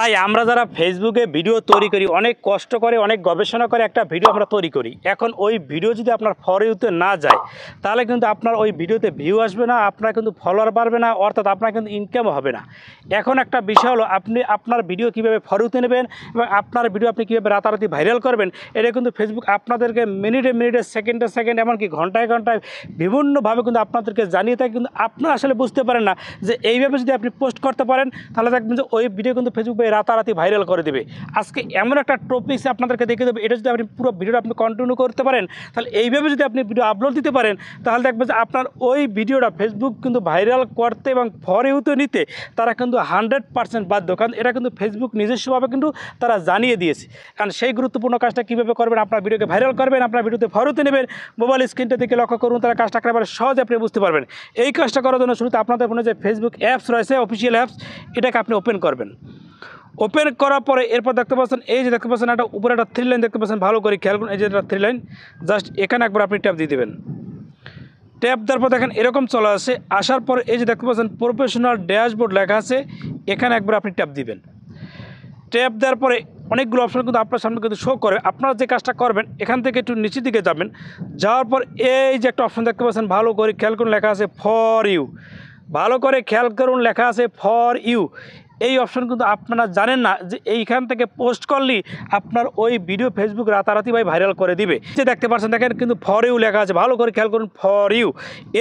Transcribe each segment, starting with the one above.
তাই আমরা যারা ফেসবুকে ভিডিও তৈরি করি অনেক কষ্ট করে অনেক গবেষণা করে একটা ভিডিও আমরা তৈরি করি। এখন ওই ভিডিও যদি আপনার ফর ইউতে না যায় তাহলে কিন্তু আপনার ওই ভিডিওতে ভিউ আসবে না, আপনার কিন্তু ফলোয়ার বাড়বে না, অর্থাৎ আপনার কিন্তু ইনকামও হবে না। এখন একটা বিষয় হলো আপনি আপনার ভিডিও কীভাবে ফর ইউতে নেবেন এবং আপনার ভিডিও আপনি কীভাবে রাতারাতি ভাইরাল করবেন। এটা কিন্তু ফেসবুক আপনাদেরকে মিনিটে মিনিটে সেকেন্ডে সেকেন্ড এমনকি ঘন্টায় ঘন্টায় বিভিন্নভাবে কিন্তু আপনাদেরকে জানিয়ে থাকে, কিন্তু আপনারা আসলে বুঝতে পারেন না যে এইভাবে যদি আপনি পোস্ট করতে পারেন তাহলে দেখবেন যে ওই ভিডিও কিন্তু ফেসবুক রাতারাতি ভাইরাল করে দেবে। আজকে এমন একটা টপিকস আপনাদেরকে দেখে দেবে, এটা যদি আপনি পুরো ভিডিওটা আপনি কন্টিনিউ করতে পারেন তাহলে এইভাবে যদি আপনি ভিডিও আপলোড দিতে পারেন তাহলে দেখবেন যে আপনার ওই ভিডিওটা ফেসবুক কিন্তু ভাইরাল করতে এবং ফর ইউতে নিতে তারা কিন্তু 100% বাধ্য, কারণ এটা কিন্তু ফেসবুক নিজস্বভাবে কিন্তু তারা জানিয়ে দিয়েছে। কারণ সেই গুরুত্বপূর্ণ কাজটা কীভাবে করবেন, আপনার ভিডিওকে ভাইরাল করবেন, আপনার ভিডিওতে ফর ইউতে নেবেন, মোবাইল স্ক্রিনটা দিকে লক্ষ্য করুন, তারা কাজটা একেবারে সহজে আপনি বুঝতে পারবেন। এই কাজটা করার জন্য শুরুতে আপনাদের ফোনে যে ফেসবুক অ্যাপস রয়েছে, অফিসিয়াল অ্যাপস, এটাকে আপনি ওপেন করবেন। ওপেন করার পরে এরপর দেখতে পাচ্ছেন এই যে দেখতে পাচ্ছেন একটা উপরে একটা 3 লাইন দেখতে পাচ্ছেন, ভালো করে খেয়াল করুন। এই যে একটা 3 লাইন, জাস্ট এখানে একবার আপনি ট্যাপ দিয়ে দেবেন। ট্যাপ দেওয়ার পর দেখেন এরকম চলে আসে। আসার পর এই যে দেখতে পাচ্ছেন প্রফেশনাল ড্যাশবোর্ড লেখা আছে, এখানে একবার আপনি ট্যাপ দিবেন। ট্যাপ দেওয়ার পরে অনেকগুলো অপশন কিন্তু আপনার সামনে কিন্তু শো করে। আপনারা যে কাজটা করবেন এখান থেকে একটু নিচের দিকে যাবেন, যাওয়ার পর এই যে একটা অপশন দেখতে পাচ্ছেন, ভালো করে খেয়াল করুন, লেখা আছে ফর ইউ। ভালো করে খেয়াল করুন, লেখা আছে ফর ইউ। এই অপশন কিন্তু আপনারা জানেন না যে এইখান থেকে পোস্ট করলেই আপনার ওই ভিডিও ফেসবুক রাতারাতি ভাইরাল করে দিবে। যে দেখতে পাচ্ছেন দেখেন কিন্তু ফর ইউ লেখা আছে, ভালো করে খেয়াল করুন, ফর ইউ।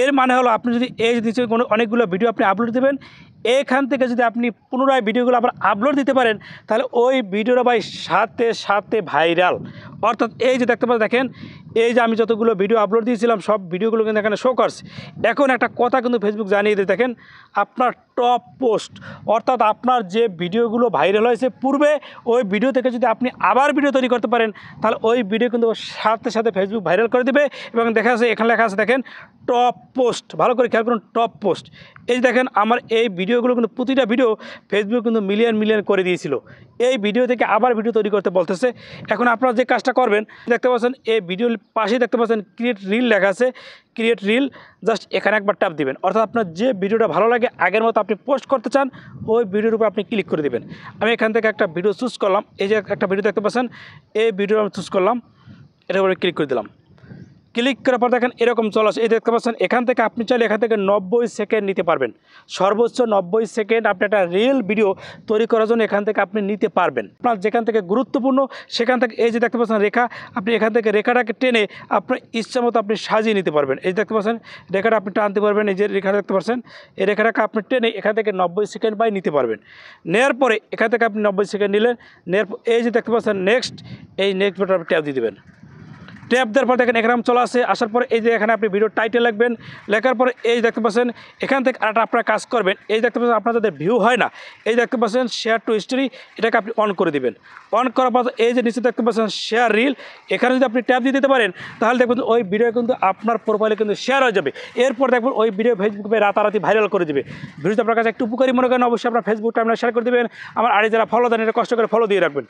এর মানে হলো আপনি যদি এই নিচে কোনো অনেকগুলো ভিডিও আপনি আপলোড দেবেন, এখান থেকে যদি আপনি পুনরায় ভিডিওগুলো আবার আপলোড দিতে পারেন তাহলে ওই ভিডিওটা সাথে সাথে ভাইরাল। অর্থাৎ এই যে দেখতে পাচ্ছেন দেখেন এই যে আমি যতগুলো ভিডিও আপলোড দিয়েছিলাম সব ভিডিওগুলো কিন্তু এখানে শো করছে। এখন একটা কথা কিন্তু ফেসবুক জানিয়ে দিয়ে দেখেন আপনার টপ পোস্ট, অর্থাৎ আপনার যে ভিডিওগুলো ভাইরাল হয়েছে পূর্বে ওই ভিডিও থেকে যদি আপনি আবার ভিডিও তৈরি করতে পারেন তাহলে ওই ভিডিও কিন্তু সাথে সাথে ফেসবুক ভাইরাল করে দেবে। এবং দেখা যাচ্ছে এখানে লেখা আছে দেখেন টপ পোস্ট, ভালো করে খেয়াল করুন, টপ পোস্ট। এই দেখেন আমার এই ভিডিওগুলো কিন্তু প্রতিটা ভিডিও ফেসবুক কিন্তু মিলিয়ন মিলিয়ন করে দিয়েছিল। এই ভিডিও থেকে আবার ভিডিও তৈরি করতে বলতেছে। এখন আপনারা যে কাজটা করবেন দেখতে পাচ্ছেন এই ভিডিওর পাশেই দেখতে পাচ্ছেন ক্রিয়েট রিল লেখা আছে, ক্রিয়েট রিল, জাস্ট এখানে একবার ট্যাপ দিবেন। অর্থাৎ আপনার যে ভিডিওটা ভালো লাগে আগের মতো আপনি পোস্ট করতে চান ওই ভিডিওর উপর আপনি ক্লিক করে দেবেন। আমি এখান থেকে একটা ভিডিও চুজ করলাম, এই যে একটা ভিডিও দেখতে পাচ্ছেন এই ভিডিও আমি চুজ করলাম, এটার উপরে ক্লিক করে দিলাম। ক্লিক করার পর দেখেন এরকম চলে আসে। এই দেখতে পাচ্ছেন এখান থেকে আপনি চাইলে এখান থেকে 90 সেকেন্ড নিতে পারবেন, সর্বোচ্চ 90 সেকেন্ড আপনি একটা রিল ভিডিও তৈরি করার জন্য এখান থেকে আপনি নিতে পারবেন। আপনার যেখান থেকে গুরুত্বপূর্ণ সেখান থেকে এই যে দেখতে পাচ্ছেন রেখা, আপনি এখান থেকে রেখাটাকে টেনে আপনার ইচ্ছা মতো আপনি সাজিয়ে নিতে পারবেন। এই দেখতে পাচ্ছেন রেখাটা আপনি টানতে পারবেন, এই যে রেখাটা দেখতে পাচ্ছেন এই রেখাটাকে আপনি টেনে এখান থেকে 90 সেকেন্ড নিতে পারবেন। নেওয়ার পরে এখান থেকে আপনি 90 সেকেন্ড নিলেন, নেওয়ার এই যে দেখতে পাচ্ছেন নেক্সট, এই নেক্সট বাটন আপনি ট্যাপ দিয়ে দেবেন। ট্যাপ দেওয়ার পর দেখেন এখানে চলে আসে। আসার পরে এই যে এখানে আপনি ভিডিও টাইটেল লিখবেন, লেখার পরে এই দেখতে পাচ্ছেন এখান থেকে আরেকটা আপনারা কাজ করবেন। এই দেখতে পাচ্ছেন আপনার যাদের ভিউ হয় না, এই দেখতে পাচ্ছেন শেয়ার টু স্টোরি, এটাকে আপনি অন করে দিবেন। অন করার পর এই যে নিচে দেখতে পাচ্ছেন শেয়ার রিল, এখানে যদি আপনি ট্যাপ দিয়ে দিতে পারেন তাহলে দেখবেন ওই ভিডিও কিন্তু আপনার প্রোফাইলে কিন্তু শেয়ার হয়ে যাবে। এরপর দেখবেন ওই ভিডিও ফেসবুকে রাতারাতি ভাইরাল করে দেবে। ভিডিওটা আপনার কাছে একটু উপকারী মনে করেন অবশ্যই আপনার ফেসবুক টাইমলাইনে শেয়ার করে দেবেন। আমার আড়ি যারা ফলো দেন এটা কষ্ট করে ফলো দিয়ে রাখবেন।